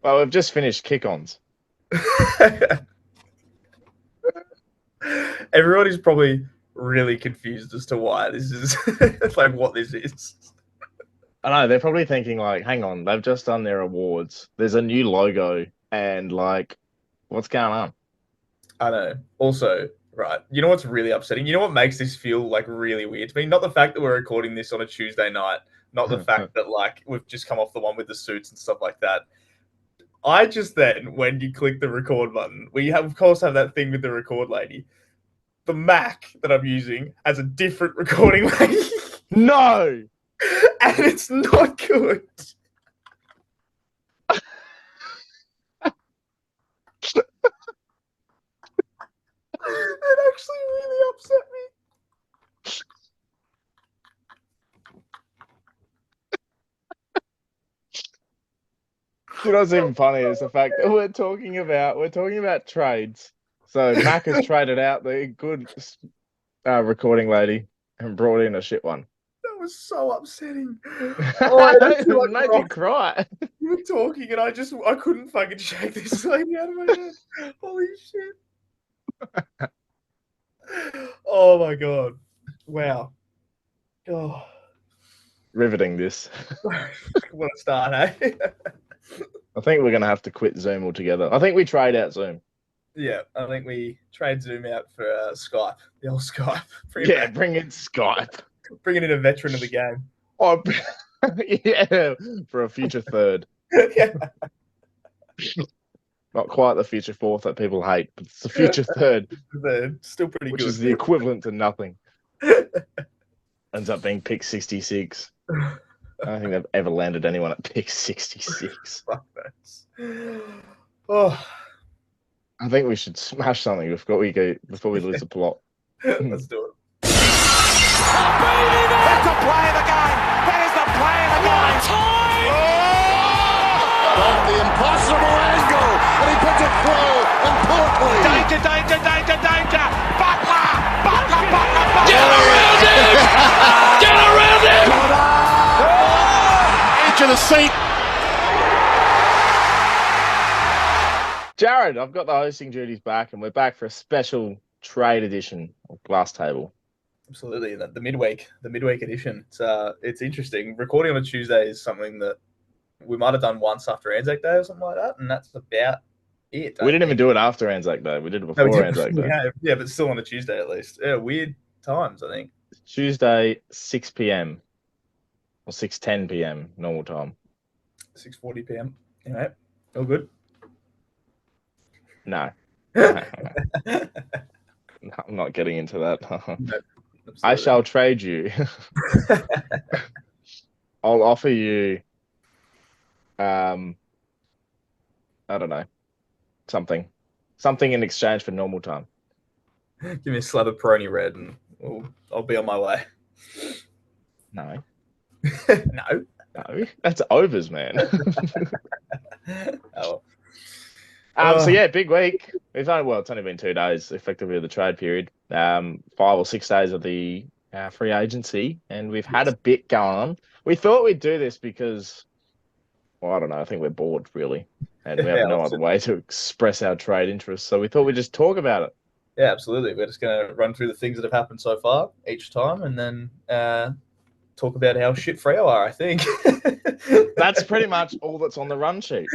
Well, we've just finished kick-ons. Everybody's probably really confused as to why this is like what this is. I know they're probably thinking like, hang on, they've just done their awards. There's a new logo, and like, what's going on? I know. Also, right, you know what's really upsetting? You know what makes this feel like really weird to me? Not the fact that we're recording this on a Tuesday night, not the fact that like we've just come off the one with the suits and stuff like that. I just then, when you click the record button, we have, of course, have that thing with the record lady. The Mac that I'm using has a different recording lady. No, and it's not good. It actually really upset me. you know what's even funny is the fact that we're talking about trades. So Mac has traded out the good recording lady and brought in a shit one. That was so upsetting. Oh, It made you cry. You were talking, and I couldn't fucking shake this lady out of my head. Holy shit! Oh my god! Wow. Oh, Riveting this. what a start, eh? I think we're gonna have to quit Zoom altogether. I think we trade out Zoom. Yeah, I think we trade Zoom out for Skype, the old Skype. Bring in Skype. Bringing in a veteran of the game. Oh, yeah, for a future third. Yeah. Not quite the future fourth that people hate, but it's the future third. They're still pretty which good. is the equivalent to nothing. Ends up being pick 66. I don't think they've ever landed anyone at pick 66. Fuck that. Oh. I think we should smash something before we lose the plot. Let's do it. That's the play of the game. That is the play of the game. Time! From the impossible angle, and he puts it through, and Portly. Danger, danger, danger, danger. Butler! Butler, Butler, Butler. Get around him! Get around him! Edge of the seat. Jared, I've got the hosting duties back, and we're back for a special trade edition of Glass Table. Absolutely, the midweek edition. It's interesting. Recording on a Tuesday is something that we might have done once after Anzac Day or something like that, and that's about it. We didn't even do it after Anzac Day. We did it before Anzac Day. Yeah, but still on a Tuesday at least. Yeah, weird times, I think. Tuesday, 6 p.m. or 6:10 p.m. normal time. 6:40 p.m. Anyway, all good. No. I'm not getting into that. No, I shall trade you. I'll offer you, I don't know, something in exchange for normal time. Give me a slab of Peroni Red, and I'll be on my way. No, No, that's overs, man. oh. So yeah, big week. It's only been 2 days, effectively, of the trade period. 5 or 6 days of the free agency, and we've had a bit going on. We thought we'd do this because, well, I don't know. I think we're bored, really, and we have no other way to express our trade interests. So we thought we'd just talk about it. Yeah, absolutely. We're just going to run through the things that have happened so far each time, and then talk about how shit Freo are, I think. That's pretty much all that's on the run sheet.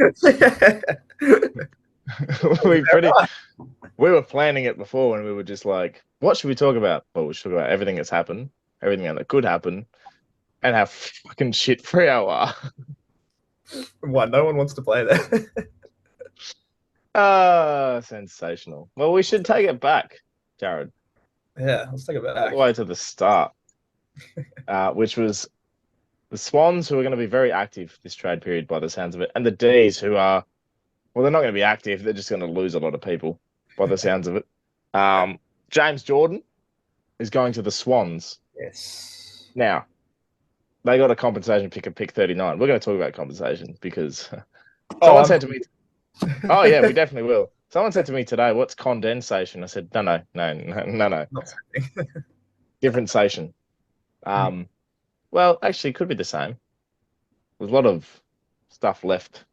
We were planning it before, and we were just like, what should we talk about? Well, we should talk about everything that's happened, everything that could happen, and how fucking shit Freo are. Why? No one wants to play that. Sensational. Well, we should take it back, Jared. Yeah, let's take it back. All the way to the start, which was the Swans, who are going to be very active this trade period by the sounds of it, and the D's, who are, well, they're not going to be active. They're just going to lose a lot of people by the sounds of it. James Jordan is going to the Swans. Yes. Now, they got a compensation pick of pick 39. We're going to talk about compensation because someone said to me, oh, yeah, we definitely will. Someone said to me today, what's condensation? I said, no. Different station. Well, actually, it could be the same. There's a lot of stuff left.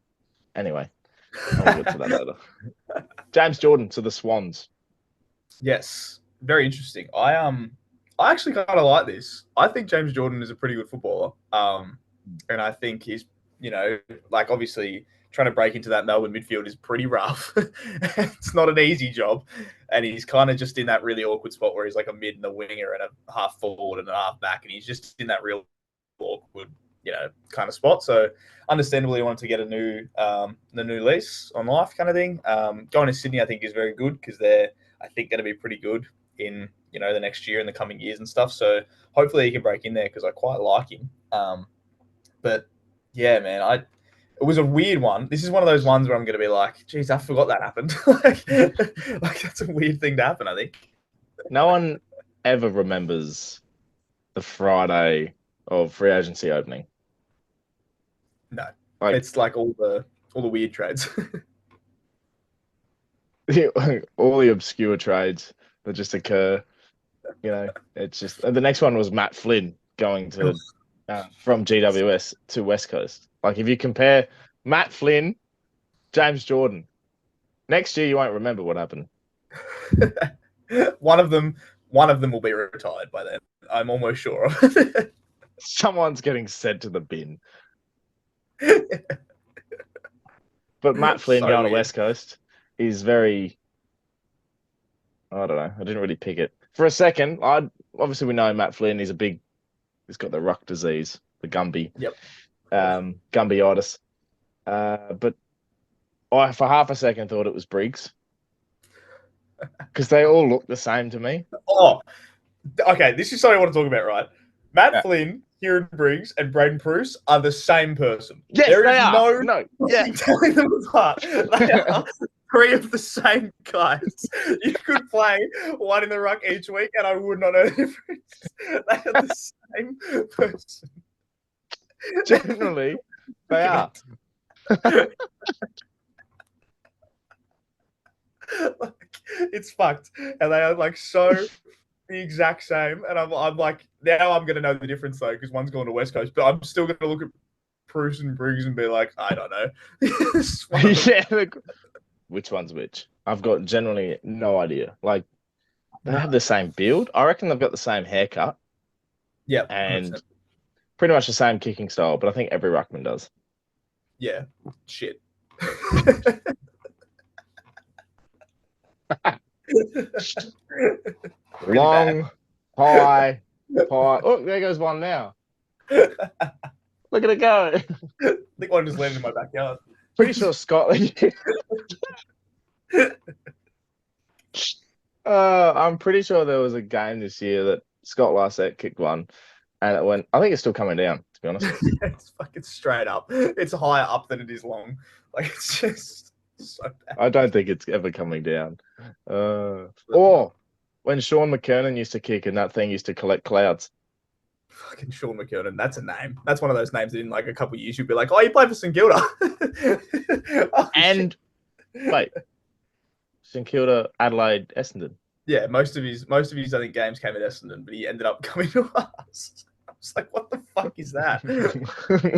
Anyway. I'll get to that later. James Jordan to the Swans. Yes, very interesting. I actually kind of like this. I think James Jordan is a pretty good footballer. And I think he's, like obviously trying to break into that Melbourne midfield is pretty rough. It's not an easy job, and he's kind of just in that really awkward spot where he's like a mid and a winger and a half forward and a half back, and he's just in that real awkward, kind of spot. So understandably, he wanted to get the new lease on life, kind of thing. Going to Sydney, I think, is very good because they're, I think, going to be pretty good in the next year and the coming years and stuff. So hopefully he can break in there because I quite like him. But yeah, man, it was a weird one. This is one of those ones where I'm going to be like, geez, I forgot that happened. like that's a weird thing to happen, I think. No one ever remembers the Friday of free agency opening. No, it's like all the weird trades. All the obscure trades that just occur. It's just the next one was Matt Flynn going to from GWS to West Coast. Like if you compare Matt Flynn, James Jordan, next year you won't remember what happened. One of them will be retired by then. I'm almost sure of it. Someone's getting sent to the bin. But Matt Flynn going to West Coast is very, I don't know. I didn't really pick it. For a second, obviously we know Matt Flynn. He's got the ruck disease, the Gumby. Yep. Gumbyitis. But I, for half a second, thought it was Briggs. Because they all look the same to me. Oh, okay. This is something I want to talk about, right? Matt Flynn, Kieran Briggs, and Braden Pruce are the same person. Yes, there they is are. no telling them apart. They are three of the same guys. You could play one in the ruck each week, and I would not know the difference. They are the same person. Generally, they are. It's fucked, and they are like so the exact same. And I'm like, now I'm gonna know the difference though, because one's going to West Coast, but I'm still gonna look at Bruce and Briggs and be like, I don't know. Yeah, which one's which? I've got generally no idea. Like they have the same build. I reckon they've got the same haircut. Yeah, and 100%. pretty much the same kicking style, but I think every ruckman does. Yeah, shit. Long, high. Oh, there goes one now. Look at it go. I think one just landed in my backyard. Pretty sure Scotland. I'm pretty sure there was a game this year that Scott Lycett kicked one, and it went. I think it's still coming down. To be honest, it's fucking straight up. It's higher up than it is long. Like it's just so bad. I don't think it's ever coming down. Or when Sean McKernan used to kick and that thing used to collect clouds. Fucking Sean McKernan, that's a name. That's one of those names that in like a couple of years you'll be like, oh, you played for St Kilda. And wait, St Kilda, Adelaide, Essendon. Yeah, most of his I think games came at Essendon, but he ended up coming to us. I was like, what the fuck is that?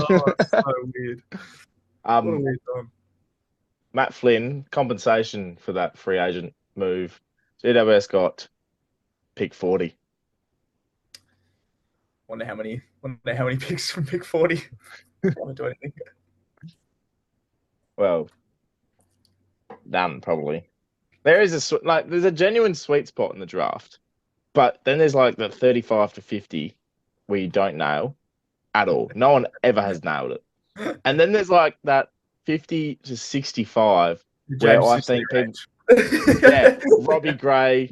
Oh, it's so weird. What a weird time. Matt Flynn, compensation for that free agent move. GWS got pick 40. Wonder how many picks from pick 40 want to do anything. Well, none probably. There's a genuine sweet spot in the draft, but then there's like the 35 to 50 where you don't nail at all. No one ever has nailed it. And then there's like that 50 to 65 where I think people, Robbie Gray,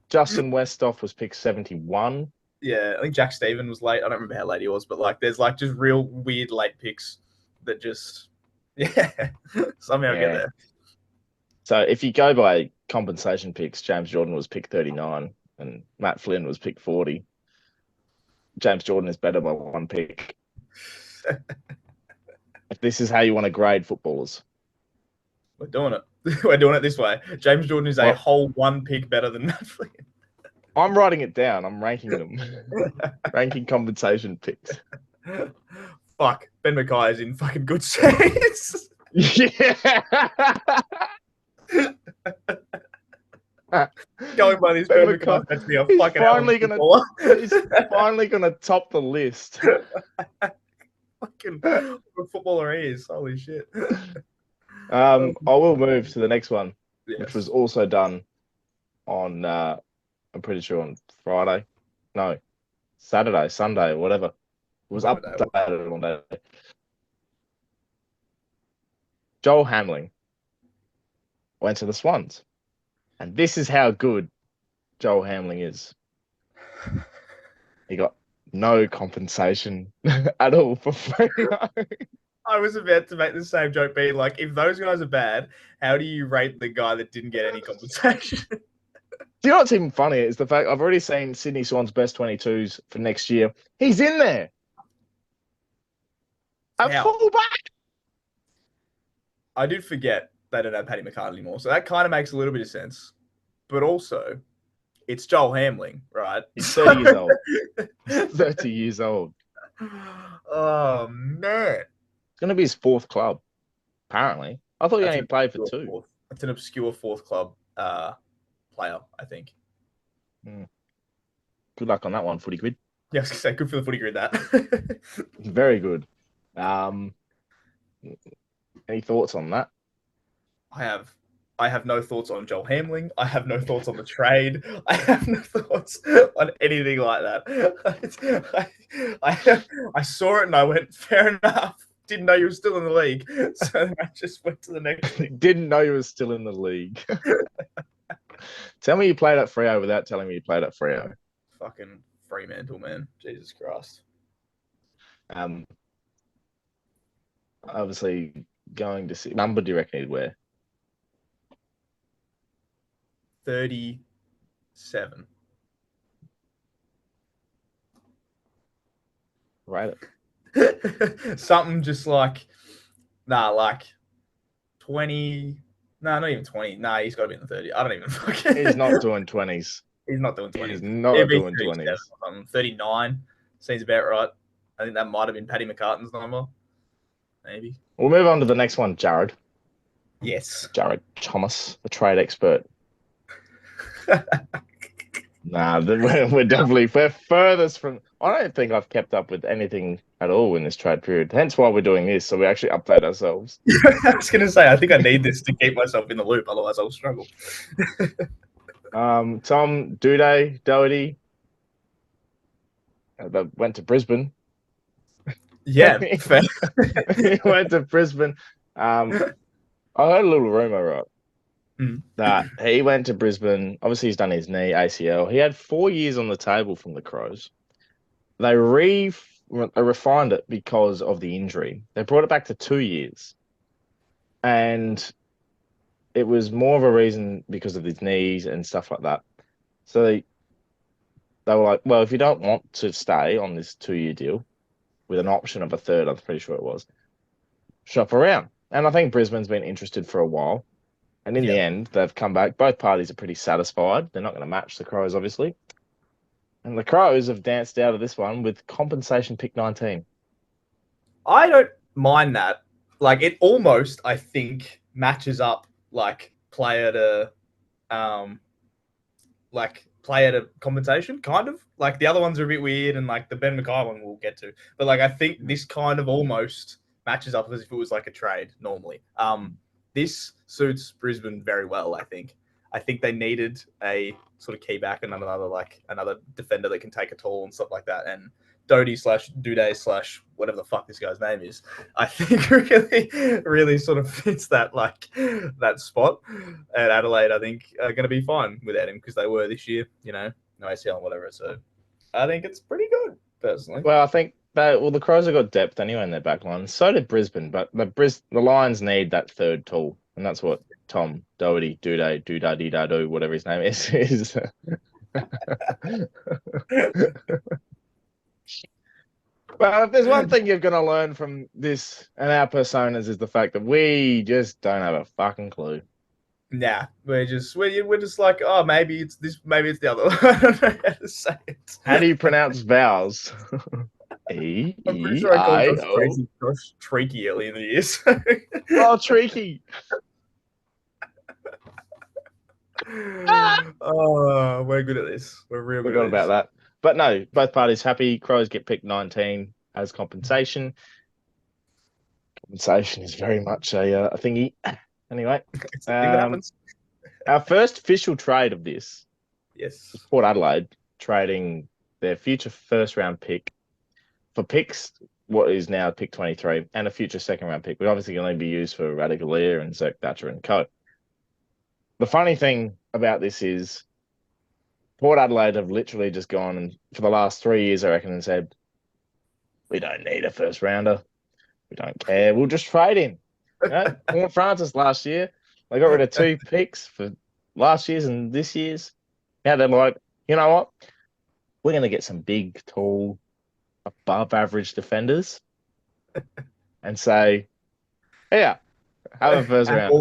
Justin Westhoff was picked 71. Yeah, I think Jack Stephen was late. I don't remember how late he was, but like there's like just real weird late picks that just somehow get there. So if you go by compensation picks, James Jordan was picked 39 and Matt Flynn was picked 40. James Jordan is better by one pick. If this is how you want to grade footballers. We're doing it. We're doing it this way. James Jordan is a whole one pick better than Matt Flynn. I'm writing it down. I'm ranking them. Ranking compensation picks. Fuck. Ben Mackay is in fucking good shape. Yeah. Going by this, Ben Ben McCarthy's McCarthy, meant to be a he's fucking hell of a finally gonna footballer. he's finally gonna top the list. Fucking what a footballer he is. Holy shit. I will move to the next one, which was Yes. also done on I'm pretty sure on Friday. No, Saturday, Sunday, whatever. It was Friday. updated on that. Joel Hamling went to the Swans. And this is how good Joel Hamling is. He got no compensation at all for Freo. I was about to make the same joke, being like, if those guys are bad, how do you rate the guy that didn't get any compensation? Do you know what's even funny is the fact I've already seen Sydney Swans best 22s for next year. He's in there. A How? fullback. I did forget they don't have Paddy McCartan anymore, so that kind of makes a little bit of sense. But also, it's Joel Hamling, right? He's 30 years old. He's 30 years old. Oh man, It's going to be his fourth club, apparently. I thought he That's only an played for obscure two. fourth. That's an obscure fourth club player, I think. Good luck on that one, footy grid. Yeah, I was gonna say, good for the footy grid. That Very good. Any thoughts on that? I have no thoughts on Joel Hamling. I have no thoughts on the trade. I have no thoughts on anything like that. I saw it and I went, fair enough. Didn't know you were still in the league, so I just went to the next thing. Didn't know you were still in the league. Tell me you played at Freo without telling me you played at Freo. Fucking Fremantle, man. Jesus Christ. Obviously, going to see number. Do you reckon he'd wear? 37. Right. Something just like 20. No, not even 20. Nah, he's got to be in the 30. I don't even fucking. He's not doing 20s. He's not doing 20s. He's not It'd be doing 20s. 39 seems about right. I think that might have been Paddy McCartan's number. Maybe. We'll move on to the next one, Jared. Yes. Jared Thomas, the trade expert. Nah, we're furthest from. I don't think I've kept up with anything at all in this trade period. Hence why we're doing this, so we actually update ourselves. I was gonna say, I think I need this to keep myself in the loop, otherwise I'll struggle. Tom Doherty went to Brisbane. Yeah, fair. He went to Brisbane. I heard a little rumor, right? That he went to Brisbane. Obviously, he's done his knee ACL. He had 4 years on the table from the Crows. They refined it because of the injury. They brought it back to 2 years, and it was more of a reason because of his knees and stuff like that. So they were like, well, if you don't want to stay on this 2-year deal with an option of a third, I'm pretty sure it was, shop around. And I think Brisbane's been interested for a while. And in the end, they've come back. Both parties are pretty satisfied. They're not going to match the Crows, obviously. And the Crows have danced out of this one with compensation pick 19. I don't mind that. Like, it almost, I think, matches up like player to compensation, kind of. Like the other ones are a bit weird, and like the Ben McKay one we'll get to. But like I think this kind of almost matches up as if it was like a trade normally. This suits Brisbane very well, I think. I think they needed a sort of key back and another defender that can take a tall and stuff like that. And Doty / Duday / whatever the fuck this guy's name is, I think really sort of fits that spot. And Adelaide, I think, are going to be fine without him because they were this year, no ACL and whatever. So I think it's pretty good, personally. Well, I think the Crows have got depth anyway in their back line. So did Brisbane, but the Lions need that third tall, and that's what Tom Doherty, Doo-da-dee-da-doo, whatever his name is. Well, if there's one thing you're going to learn from this and our personas is the fact that we just don't have a fucking clue. Nah, we're just like, oh, maybe it's this, maybe it's the other. I don't know how to say it. How do you pronounce vowels? I'm pretty sure I called Josh T-E-I-O. Josh Treaky early in the year. So. Oh, Tricky. Oh, we're good at this. We're real good Forgot at about this. that. But no, both parties happy. Crows get picked 19 as compensation. Compensation is very much a thingy. Anyway, It's the thing that um, happens. our first official trade of this was Yes. Port Adelaide trading their future first round pick for picks, what is now pick 23, and a future second round pick, which obviously can only be used for Radicalier and Zerk Thatcher and co. The funny thing about this is Port Adelaide have literally just gone and for the last 3 years, I reckon, and said, we don't need a first rounder. We don't care. We'll just trade him. You know, Horn Francis last year, they got rid of 2 picks for last year's and this year's. Now they're like, you know what? We're going to get some big, tall, above average defenders and say, yeah, have a first rounder.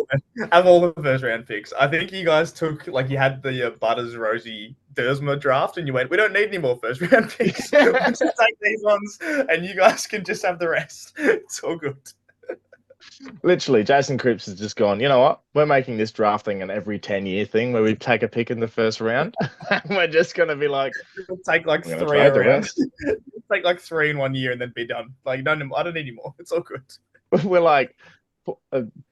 Have all the first round picks. I think you guys took you had the Butters Rosie Dersma draft, and you went, we don't need any more first round picks. We'll just take these ones, and you guys can just have the rest. It's all good. Literally, Jason Cripps has just gone, you know what? We're making this drafting an every 10-year thing where we take a pick in the first round. And we're just going to be like, It'll take we're going to 3 trade the around. rest. Take 3 in 1 year and then be done. I don't need any more. It's all good. We're like,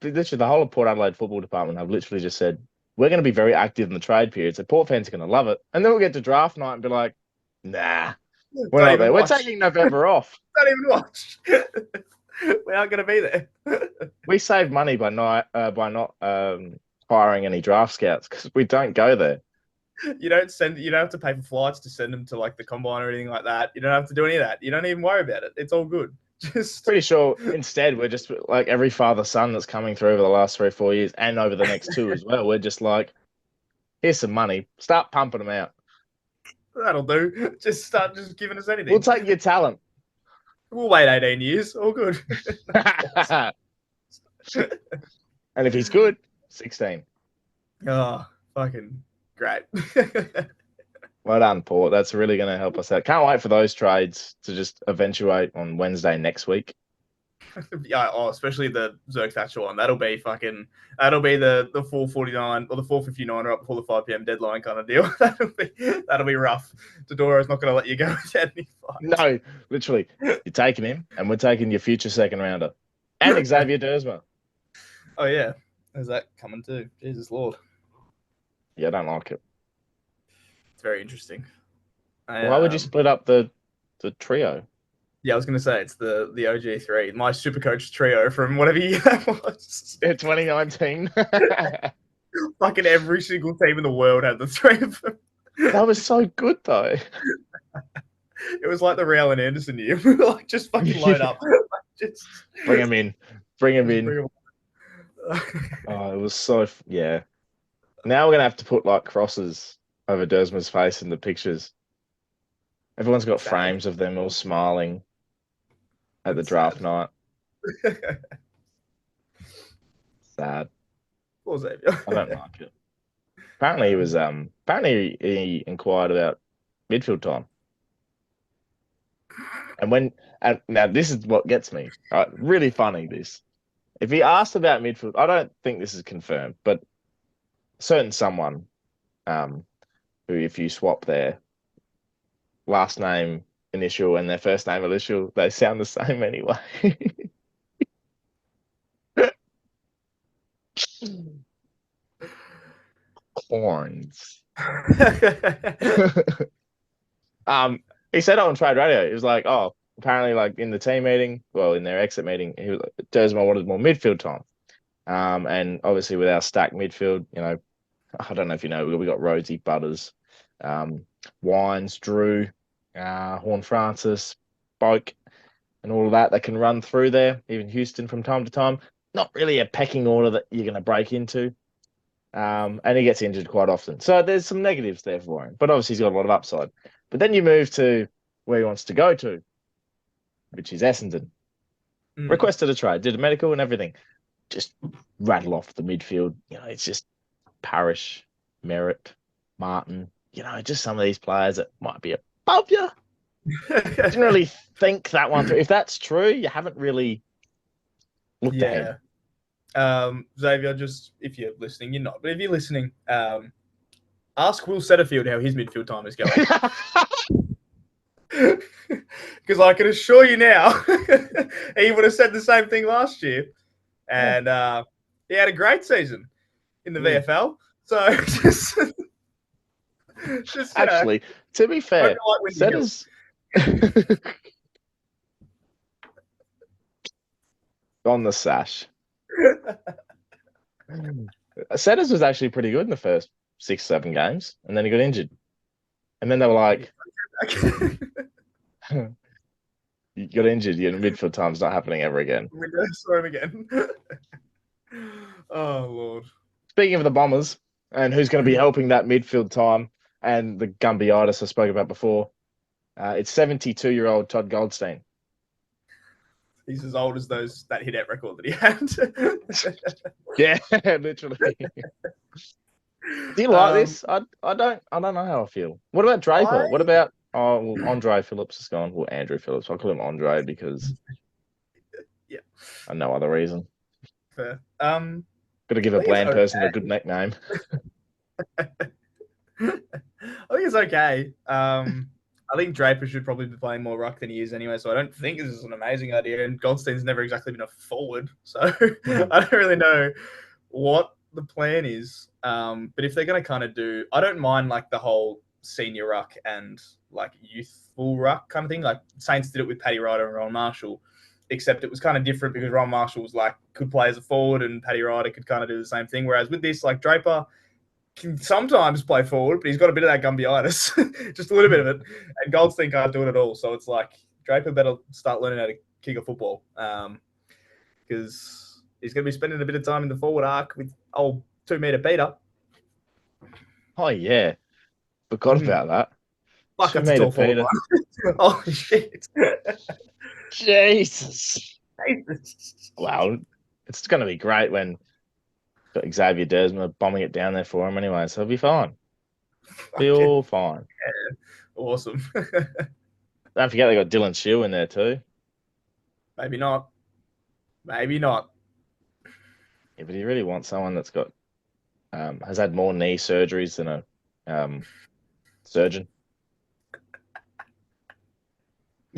literally, the whole of Port Adelaide Football Department have literally just said, we're going to be very active in the trade period. So Port fans are going to love it. And then we'll get to draft night and be like, nah, we're not there. We're taking November off. Don't even watch. We aren't going to be there. We save money by not hiring any draft scouts because we don't go there. You don't have to pay for flights to send them to the combine or anything like that. You don't have to do any of that. You don't even worry about it. It's all good. Just pretty sure instead we're just like every father son that's coming through over the last 3 or 4 years and over the next 2 as well. We're just like, here's some money. Start pumping them out. That'll do. Just start giving us anything. We'll take your talent. We'll wait 18 years. All good. And if he's good, 16. Oh, fucking great. Well done, Port. That's really going to help us out. Can't wait for those trades to just eventuate on Wednesday next week. Yeah, especially the Zerk Thatcher one. That'll be the 4:49 or the 4:59 up before the 5 p.m. deadline kind of deal. That'll be rough. Dodoro's not going to let you go without any fight. No, literally. You're taking him, and we're taking your future second rounder. And Xavier Dersma. Oh, yeah. Is that coming too? Jesus Lord. Yeah, I don't like it. It's very interesting. Why would you split up the trio? Yeah, I was going to say it's the OG3, my super coach trio from whatever year that was. Yeah, 2019. Fucking every single team in the world had the 3 of them. That was so good, though. It was like the Real and Anderson year. We were like, just fucking load up. Just bring him in. Bring him in. Bring him. Oh, it was so... Yeah. Now we're going to have to put like crosses over Dersma's face in the pictures. Everyone's got frames of them all smiling at the draft night. Sad. Poor Xavier. I don't like it. Apparently he inquired about midfield time. And now this is what gets me. Right? Really funny this. If he asked about midfield, I don't think this is confirmed, but certain someone who if you swap their last name initial and their first name initial, they sound the same anyway. Horns. He said on Trade Radio, he was like, oh, apparently like in the team meeting, well, in their exit meeting, he was like, Dersma wanted more midfield time. And obviously with our stacked midfield, you know, I don't know if you know, we got Rosie, Butters, Wines, Drew, Horn Francis, Boak, and all of that. They can run through there, even Houston from time to time. Not really a pecking order that you're going to break into. And he gets injured quite often. So there's some negatives there for him. But obviously he's got a lot of upside. But then you move to where he wants to go to, which is Essendon. Requested a trade, did a medical and everything. Just rattle off the midfield. You know, it's just Parrish, Merritt, Martin. You know, just some of these players that might be above you. Didn't really think that one through. If that's true, you haven't really looked ahead. Xavier, just if you're listening, you're not, but if you're listening, ask Will Setterfield how his midfield time is going. Because I can assure you now, he would have said the same thing last year. And he had a great season in the VFL. So just Actually, to be fair, Setters on the sash. Setters was actually pretty good in the first 6-7 games, and then he got injured. And then they were like, you got injured, your midfield time's not happening ever again. Storm again. Oh, Lord. Speaking of the Bombers, and who's going to be helping that midfield time and the Gumbiitis I spoke about before, it's 72-year-old Todd Goldstein. He's as old as that hit out record that he had. Yeah, literally. Do you like this? I don't know how I feel. What about Draper? What about Andre Phillips is gone? Well, Andrew Phillips. I'll call him Andre because no other reason. Fair. Got to give a bland person a good nickname. I think it's okay. I think Draper should probably be playing more ruck than he is anyway, so I don't think this is an amazing idea. And Goldstein's never exactly been a forward, so I don't really know what the plan is. But if they're going to kind of do, I don't mind like the whole senior ruck and like youthful ruck kind of thing. Like Saints did it with Paddy Ryder and Ron Marshall, except it was kind of different because Ron Marshall was like could play as a forward and Paddy Ryder could kind of do the same thing. Whereas with this, like Draper can sometimes play forward, but he's got a bit of that Gumbiitis, just a little bit of it. And Goldstein can't do it at all. So it's like Draper better start learning how to kick a football because he's going to be spending a bit of time in the forward arc with old 2-meter Peter. Oh, yeah. Forgot about that. Fuck, that's a tall forward. Oh, shit. Jesus. Wow. It's going to be great when got Xavier Dersma bombing it down there for him anyway, so it'll be fine. Be all fine. Yeah. Awesome. Don't forget they got Dylan Shield in there too. Maybe not. Maybe not. Yeah, but you really want someone that's got has had more knee surgeries than a surgeon.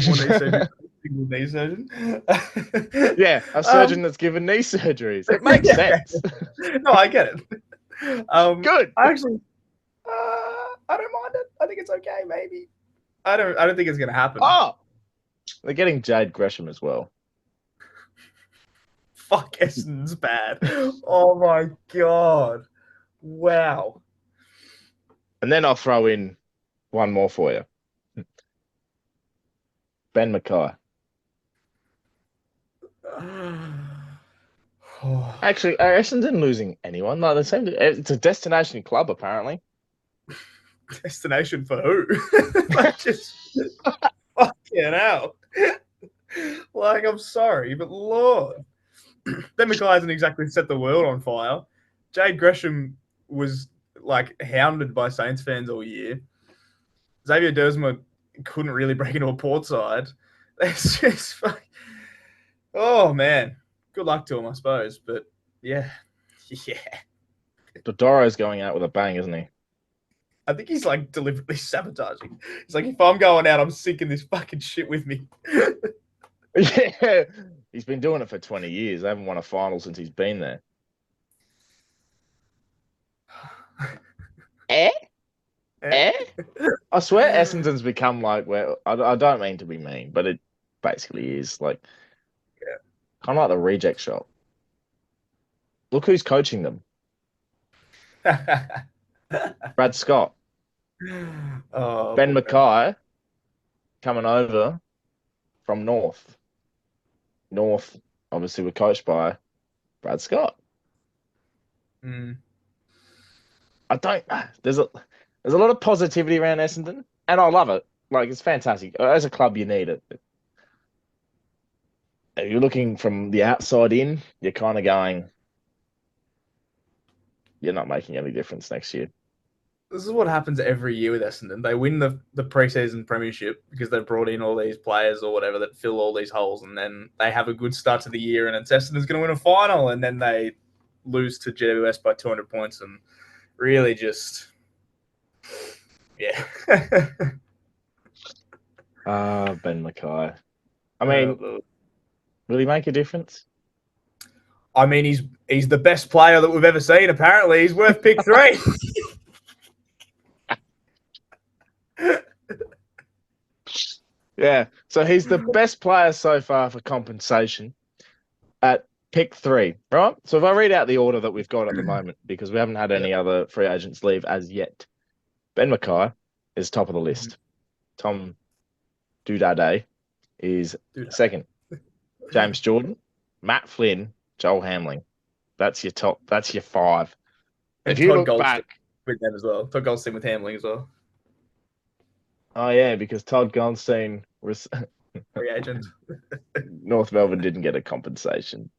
More knee surgery. Single knee surgeon. Yeah, a surgeon that's given knee surgeries. It makes sense. No, I get it. Good. I actually, I don't mind it. I think it's okay. Maybe. I don't think it's gonna happen. Oh, they're getting Jade Gresham as well. Fuck, Essendon's bad. Oh my god! Wow. And then I'll throw in one more for you. Ben Mackay. Actually, are Essendon losing anyone? No, the same. It's a destination club, apparently. Destination for who? Like, just fucking hell. Like, I'm sorry, but Lord. Ben Mackay hasn't exactly set the world on fire. Jade Gresham was like hounded by Saints fans all year. Xavier Dersma couldn't really break into a port side. It's just oh man. Good luck to him, I suppose. But yeah. Dodoro's going out with a bang, isn't he? I think he's like deliberately sabotaging. He's like, if I'm going out, I'm sinking this fucking shit with me. Yeah. He's been doing it for 20 years. They haven't won a final since he's been there. I swear Essendon's become like where I don't mean to be mean, but it basically is like kind of like the reject shop. Look who's coaching them. Brad Scott. Oh, Ben Mackay coming over from North. North, obviously, were coached by Brad Scott. I don't. There's a lot of positivity around Essendon, and I love it. Like it's fantastic. As a club, you need it. If you're looking from the outside in, you're kind of going, you're not making any difference next year. This is what happens every year with Essendon. They win the preseason premiership because they've brought in all these players or whatever that fill all these holes, and then they have a good start to the year, and it's Essendon's going to win a final, and then they lose to GWS by 200 points, and really just, yeah. Ben Mackay. I mean, will he make a difference? I mean, he's the best player that we've ever seen. Apparently, he's worth pick 3. Yeah, so he's the best player so far for compensation at pick 3, right? So if I read out the order that we've got at the moment, because we haven't had any other free agents leave as yet, Ben Mackay is top of the list. Tom Dudade is second. James Jordan, Matt Flynn, Joel Hamling. That's your top. That's your 5. And if you Todd look Goldstein back with them as well. Todd Goldstein with Hamling as well. Oh yeah, because Todd Goldstein was Free agent. North Melbourne didn't get a compensation,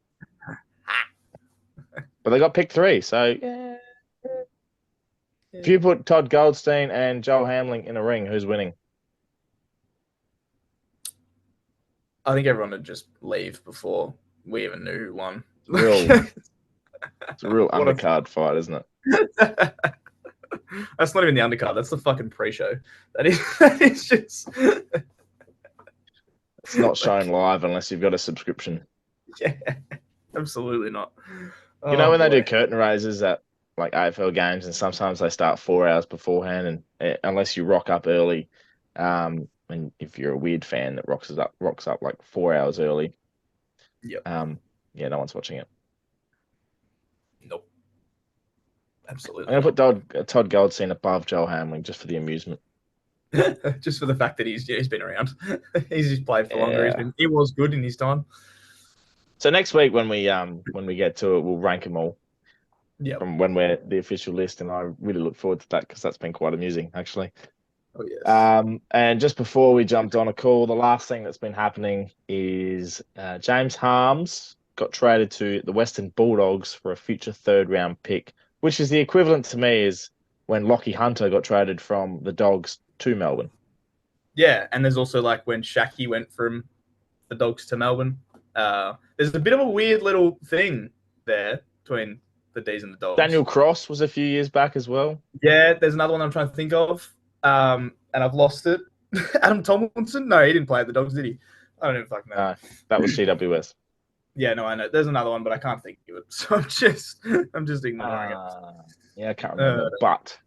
but they got pick 3. So yeah. If you put Todd Goldstein and Joel Hamling in a ring, who's winning? I think everyone would just leave before we even knew who won. It's a real undercard fight, isn't it? That's not even the undercard. That's the fucking pre-show. That is just. It's not shown live unless you've got a subscription. Yeah, absolutely not. You know when they do curtain raises at like AFL games, and sometimes they start 4 hours beforehand, and unless you rock up early, and if you're a weird fan that rocks up like 4 hours early, yeah, no one's watching it. Nope. Absolutely. I'm gonna put Todd Goldstein above Joel Hamling just for the amusement. Just for the fact that he's been around. He's just played for longer. He was good in his time. So next week when we get to it, we'll rank them all. Yeah. From when we're the official list, and I really look forward to that because that's been quite amusing actually. Oh yes. And just before we jumped on a call, the last thing that's been happening is James Harms got traded to the Western Bulldogs for a future 3rd round pick, which is the equivalent to me is when Lockie Hunter got traded from the Dogs to Melbourne. Yeah, and there's also like when Shaki went from the Dogs to Melbourne. There's a bit of a weird little thing there between the D's and the Dogs. Daniel Cross was a few years back as well. Yeah, there's another one I'm trying to think of, and I've lost it. Adam Tomlinson? No, he didn't play at the Dogs, did he? I don't even fucking know. No, that was GWS. Yeah, no, I know. There's another one, but I can't think of it. So I'm just ignoring it. Yeah, I can't remember. But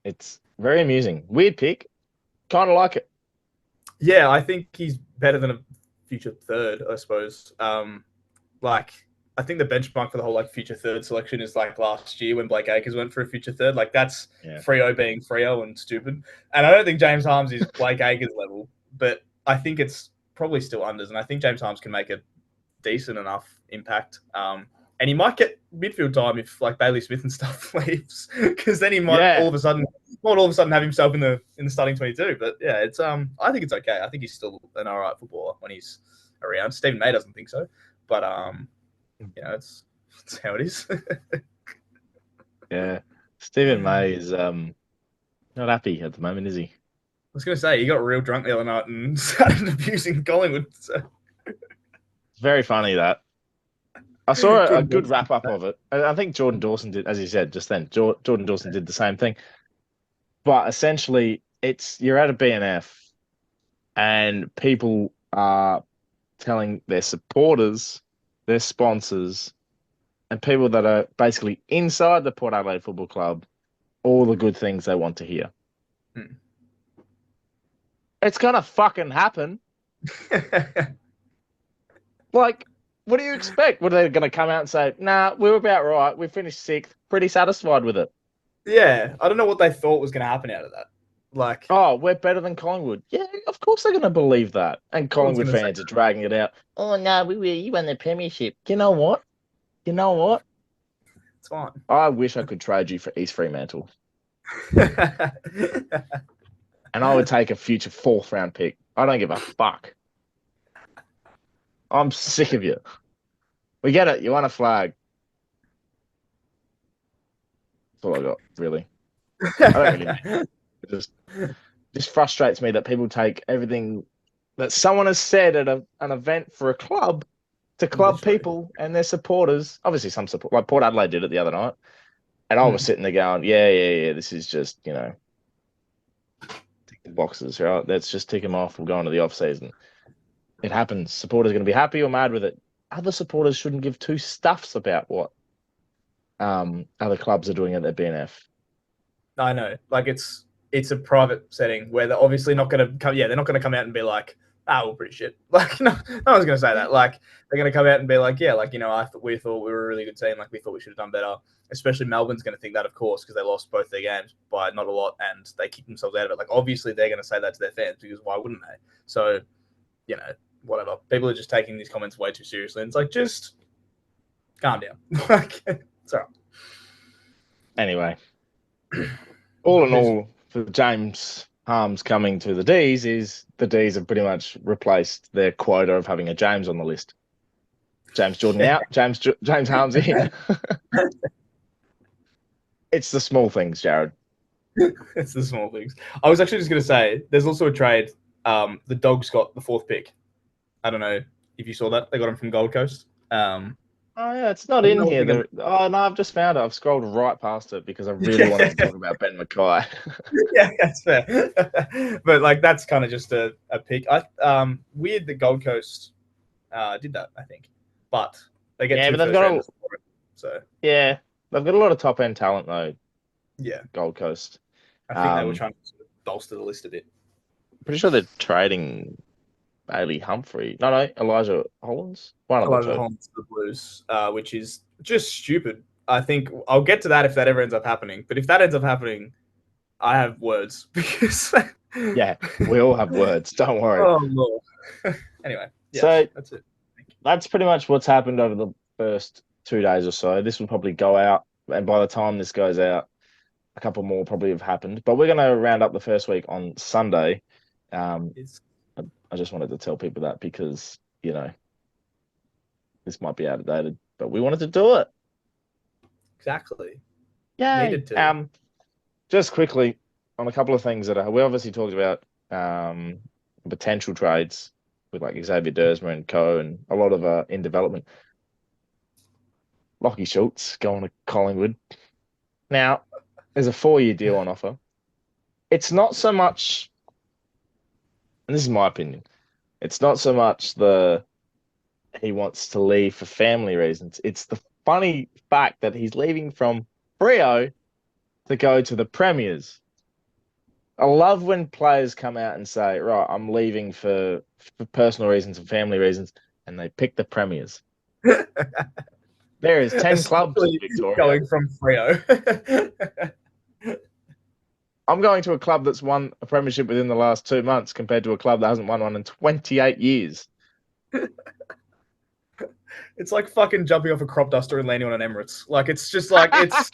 it's very amusing. Weird pick. Kind of like it. Yeah, I think he's better than a future 3rd, I suppose. I think the benchmark for the whole like future 3rd selection is like last year when Blake Acres went for a future 3rd. Like that's Freo being Freo and stupid. And I don't think James Harms is Blake Acres level, but I think it's probably still unders. And I think James Harms can make a decent enough impact. And he might get midfield time if like Bailey Smith and stuff leaves, because then he might all of a sudden have himself in the starting 22. But yeah, it's I think it's okay. I think he's still an alright footballer when he's around. Stephen May doesn't think so, but it's how it is. Yeah, Stephen May is not happy at the moment, is he? I was going to say he got real drunk the other night and started abusing Collingwood. So. It's very funny that. I saw a good wrap up of it. I think Jordan Dawson did, as you said just then. Jordan Dawson did the same thing. But essentially, you're at a BNF, and people are telling their supporters, their sponsors, and people that are basically inside the Port Adelaide Football Club all the good things they want to hear. It's gonna fucking happen. Like, what do you expect? What are they going to come out and say? Nah, we were about right. We finished 6th. Pretty satisfied with it. Yeah, I don't know what they thought was going to happen out of that. Like, oh, we're better than Collingwood. Yeah, of course they're going to believe that. And Collingwood fans are dragging it out. Oh no, you won the premiership. You know what? It's fine. I wish I could trade you for East Fremantle. And I would take a future 4th round pick. I don't give a fuck. I'm sick of you. We get it. You want a flag. That's all I got, really. I don't really mean it. Just frustrates me that people take everything that someone has said at an event for a club to club Literally. people and their supporters. Obviously, some support, like Port Adelaide did it the other night. And I was Mm. sitting there going, yeah, this is just, tick the boxes, right? Let's just tick them off. We're going to the off season. It happens. Supporters are going to be happy or mad with it. Other supporters shouldn't give two stuffs about what other clubs are doing at their BNF. I know. Like it's a private setting where they're obviously not going to come. Yeah, they're not going to come out and be like, "Ah, we're pretty shit." Like no one's going to say that. Like they're going to come out and be like, "Yeah, like we thought we were a really good team. Like we thought we should have done better." Especially Melbourne's going to think that, of course, because they lost both their games by not a lot and they kicked themselves out of it. Like obviously they're going to say that to their fans because why wouldn't they? So whatever. People are just taking these comments way too seriously. And it's like just calm down. Like it's all right. Anyway, all in all, for James Harms coming to the D's, is the D's have pretty much replaced their quota of having a James on the list. James Jordan out, James Harms in. It's the small things, Jared. It's the small things. I was actually just going to say, there's also a trade. The Dogs got the 4th pick. I don't know if you saw that. They got him from Gold Coast. Oh yeah, it's not in here. Oh no, I've just found it. I've scrolled right past it because I really wanted to talk about Ben Mackay. Yeah, that's fair. But like that's kind of just a pick. Weird that Gold Coast did that, I think. But they get Yeah, two but they've first got rounders for it. So yeah, they've got a lot of top end talent though. yeah, Gold Coast. I think they were trying to bolster the list a bit. Pretty sure they're trading Bailey Humphrey. No, Elijah Hollins. One of the Elijah two. Holmes to the Blues, which is just stupid. I think I'll get to that if that ever ends up happening. But if that ends up happening, I have words because Yeah, we all have words. Don't worry. Oh Lord. Anyway, yes, So that's it. that's pretty much what's happened over the first 2 days or so. This will probably go out, and by the time this goes out, a couple more probably have happened. But we're going to round up the first week on Sunday. I just wanted to tell people that because this might be outdated, but we wanted to do it. Exactly. Yay. Needed to. Just quickly on a couple of things that we obviously talked about potential trades with like Xavier Dersmer and co, and a lot of in development. Lockie Schultz going to Collingwood. Now, there's a 4-year deal on offer. It's not so much, and this is my opinion, it's not so much he wants to leave for family reasons. It's the funny fact that he's leaving from Freo to go to the Premiers. I love when players come out and say, right, I'm leaving for personal reasons and family reasons, and they pick the Premiers. There is 10 clubs in Victoria. Going from Freo. I'm going to a club that's won a premiership within the last 2 months compared to a club that hasn't won one in 28 years. It's like fucking jumping off a crop duster and landing on an Emirates. Like it's just like it's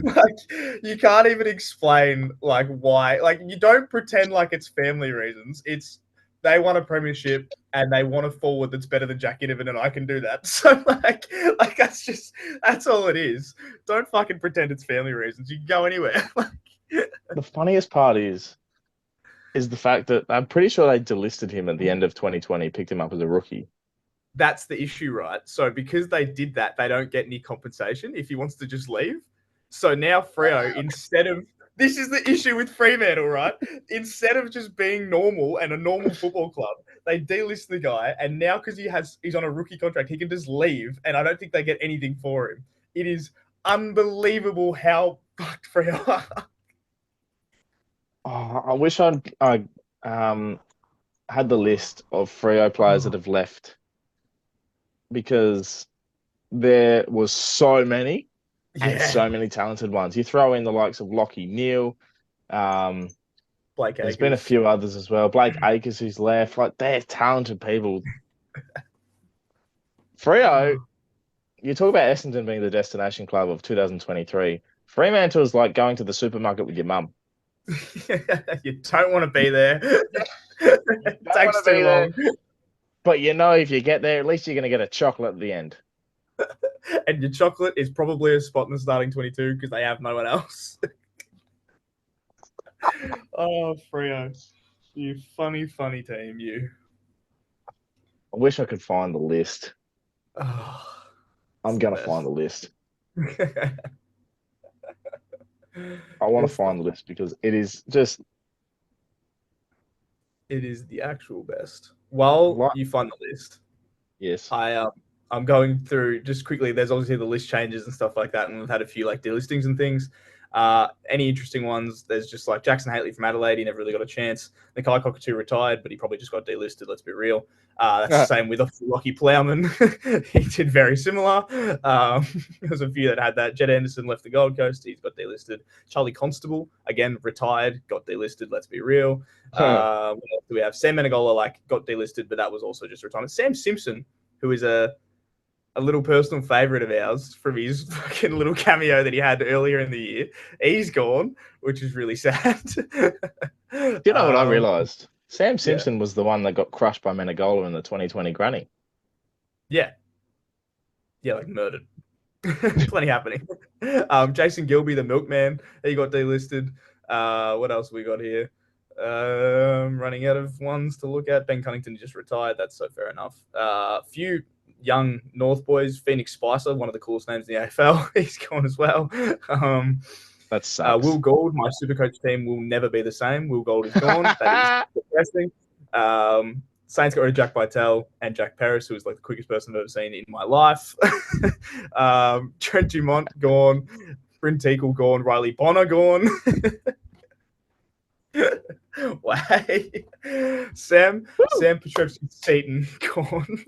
like you can't even explain like why. Like you don't pretend like it's family reasons. It's they want a premiership and they want a forward that's better than Jack Inovan, and I can do that. So like that's all it is. Don't fucking pretend it's family reasons. You can go anywhere. The funniest part is the fact that I'm pretty sure they delisted him at the end of 2020, picked him up as a rookie. That's the issue, right? So because they did that, they don't get any compensation if he wants to just leave. So now Freo, instead of this is the issue with Fremantle, right? Instead of just being normal and a normal football club, they delist the guy, and now because he's on a rookie contract, he can just leave, and I don't think they get anything for him. It is unbelievable how fucked Freo are. Oh, I wish I had the list of Freo players that have left, because there was so many and so many talented ones. You throw in the likes of Lockie Neal. Blake There's Acres. been a few others as well. Blake Acres, who's left. Like, they're talented people. Freo, you talk about Essendon being the destination club of 2023. Fremantle is like going to the supermarket with your mum. You don't want to be there. It takes too long. But if you get there, at least you're going to get a chocolate at the end. And your chocolate is probably a spot in the starting 22 because they have no one else. Oh, Freo. You funny team, you. I wish I could find the list. Oh, I'm it's gonna the find the list. best. I want to It's find the list because it is just it is the actual best. While like you find the list, yes. I'm going through just quickly. There's obviously the list changes and stuff like that, and we've had a few like delistings and things. Any interesting ones? There's just like Jackson Haley from Adelaide. He never really got a chance. Nikai Cockatoo retired, but he probably just got delisted. Let's be real. That's the same with Lockie Plowman. He did very similar. There's a few that had that. Jed Anderson left the Gold Coast. He's got delisted. Charlie Constable, again, retired, got delisted. Let's be real. What else do we have? Sam Menegola got delisted, but that was also just retirement. Sam Simpson, who is a little personal favorite of ours from his fucking little cameo that he had earlier in the year. He's gone, which is really sad. You know what I realized? Sam Yeah. Simpson was the one that got crushed by Menegola in the 2020 Granny. Yeah. Yeah, like murdered. Plenty happening. Jason Gilby, the milkman, he got delisted. What else we got here? Running out of ones to look at. Ben Cunnington just retired. That's so fair enough. Few young North boys. Phoenix Spicer, one of the coolest names in the AFL. He's gone as well. That sucks. Will Gould, my Supercoach team will never be the same. Will Gould is gone. That is depressing. Saints got rid of Jack Vitale and Jack Paris, who was like the quickest person I've ever seen in my life. Trent Dumont gone. Bryn Teakle gone. Riley Bonner gone. Way. Sam Petrevsky-Seton gone.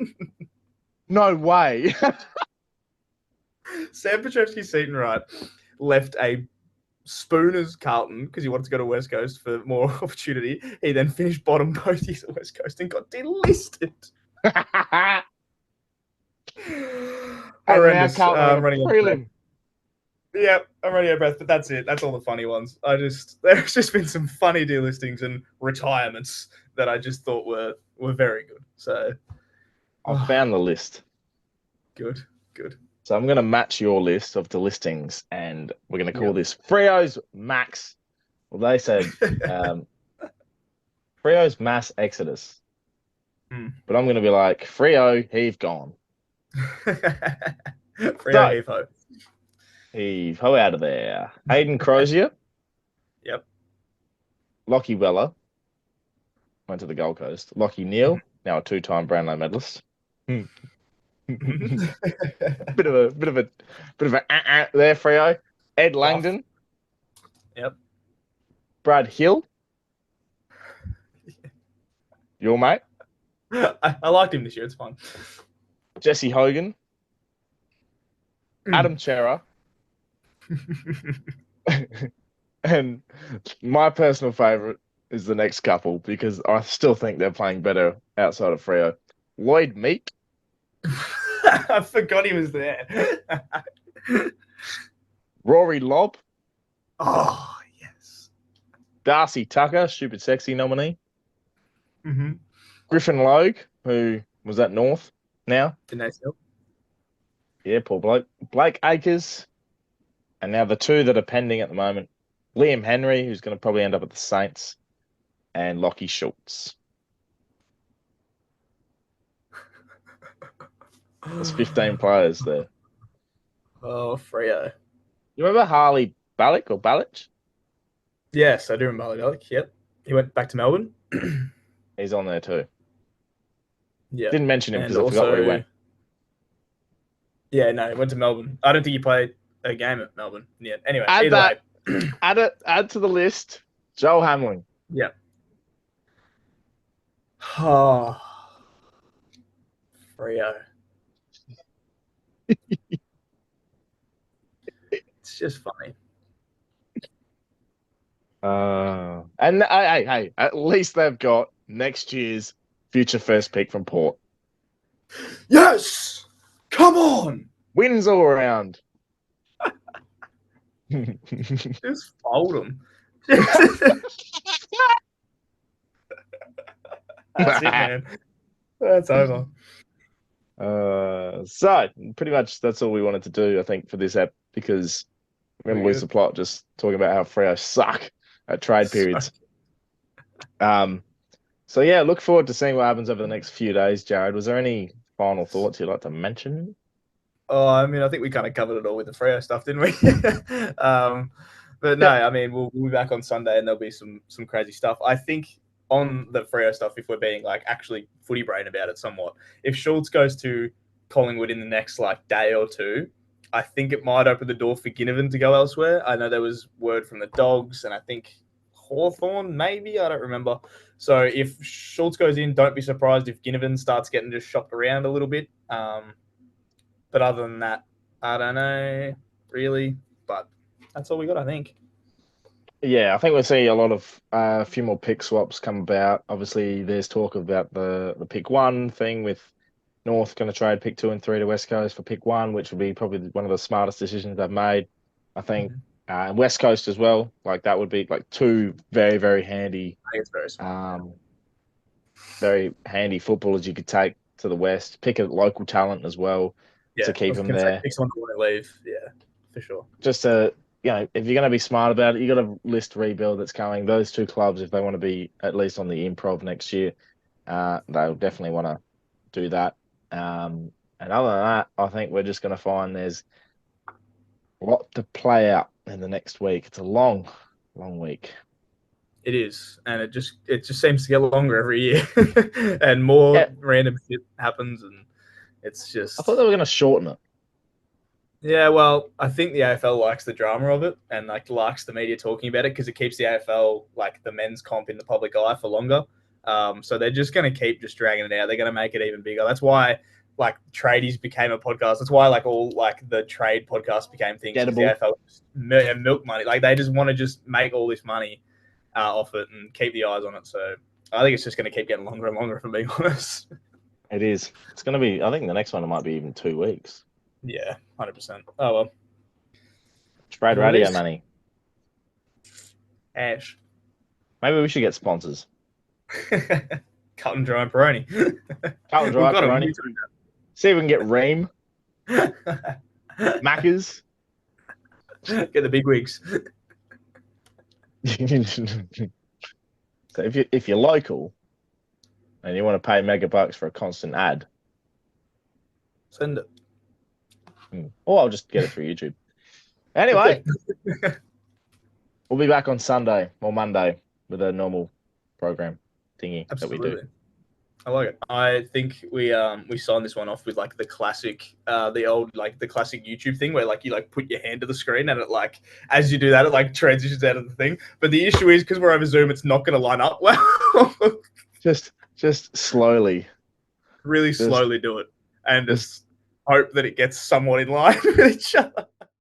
No way. Sam Petrevsky-Seton, right, left a Spooners Carlton because he wanted to go to West Coast for more opportunity. He then finished bottom both years at West Coast and got delisted. And now Horrendous. Carlton I'm are running out of breath. prelim. Yeah, I'm running out of breath, but that's it. That's all the funny ones. There's just been some funny delistings and retirements that I just thought were very good. So I found the list. Good. So I'm going to match your list of delistings, and we're going to call this Freo's Max. Well, they said Freo's Mass Exodus. But I'm going to be like, Freo, heave gone. Freo, heave ho. Heave ho out of there. Hayden Crozier. Yep. Lockie Weller. Went to the Gold Coast. Lockie Neal, now a two-time Brownlow medalist. bit of a there, Freo. Ed Langdon. Yep. Brad Hill. Your mate. I liked him this year. It's fun. Jesse Hogan. Adam Chera. And my personal favourite is the next couple because I still think they're playing better outside of Freo. Lloyd Meek. I forgot he was there. Rory Lobb. Oh, yes. Darcy Tucker, Stupid Sexy nominee. Mm-hmm. Griffin Logue, who was at North now. Yeah, poor bloke. Blake Acres. And now the two that are pending at the moment. Liam Henry, who's going to probably end up at the Saints. And Lockie Schultz. There's 15 players there. Oh, Freo. You remember Harley Ballick or Ballich? Yes, I do remember Harley Ballick. Yep. He went back to Melbourne. He's on there too. Yeah. Didn't mention him because I forgot where he went. Yeah, no, he went to Melbourne. I don't think he played a game at Melbourne. Yeah. Anyway, Add to the list. Joel Hamling. Yeah. Oh, Freo. It's just funny. And hey, at least they've got next year's future first pick from Port. Yes! Come on! Wins all around. Just fold them. That's it, man. That's over. So pretty much that's all we wanted to do, I think, for this app because we're going to lose the plot just talking about how Freo suck. at trade periods. So yeah, look forward to seeing what happens over the next few days. Jared, was there any final thoughts you'd like to mention? Oh, I mean, I think we kind of covered it all with the Freo stuff, didn't we? But no, I mean, we'll be back on Sunday and there'll be some crazy stuff. I think on the Freo stuff, if we're being like actually footy brain about it somewhat, if Schultz goes to Collingwood in the next like day or two, I think it might open the door for Ginnivan to go elsewhere. I know there was word from the Dogs and I think Hawthorn, maybe, I don't remember. So if Schultz goes in, don't be surprised if Ginnivan starts getting just shopped around a little bit. But other than that, I don't know really. But that's all we got, I think. Yeah, I think we'll see a lot of a few more pick swaps come about. Obviously, there's talk about the pick one thing with North going to trade pick 2 and 3 to West Coast for pick 1, which would be probably one of the smartest decisions they've made. I think West Coast as well. Like that would be like 2 very, very handy, I think it's very smart. very handy footballers you could take to the West. Pick a local talent as well to keep them there. Pick someone to want to leave. Yeah, for sure. Just to, if you're going to be smart about it, you got to list rebuild that's coming. Those 2 clubs, if they want to be at least on the improv next year, they'll definitely want to do that. And other than that, I think we're just going to find there's a lot to play out in the next week. It's a long, long week. It is, and it just seems to get longer every year, and more random shit happens, and it's just. I thought they were going to shorten it. Yeah, well, I think the AFL likes the drama of it, and like likes the media talking about it because it keeps the AFL like the men's comp in the public eye for longer. So they're just going to keep just dragging it out. They're going to make it even bigger. That's why like tradies became a podcast. That's why like all like the trade podcasts became things. The AFL milk money. Like they just want to just make all this money off it and keep the eyes on it. So I think it's just going to keep getting longer and longer, if I'm being honest. It is. It's going to be. I think the next one might be even 2 weeks. Yeah, 100%. Oh well. Trade radio money. Ash. Maybe we should get sponsors. Cut and dry Peroni. Cut and dry Peroni. See if we can get Ream. Maccas. Get the big wigs. So if you're local and you want to pay mega bucks for a constant ad, send it. Or I'll just get it through YouTube. Anyway, we'll be back on Sunday or Monday with a normal program thingy that we do. I like it. I think we signed this one off with like the classic, the old like the classic YouTube thing where like you like put your hand to the screen and it like as you do that it like transitions out of the thing. But the issue is because we're over Zoom, it's not going to line up well. just slowly, really slowly do it and just hope that it gets somewhat in line with each other.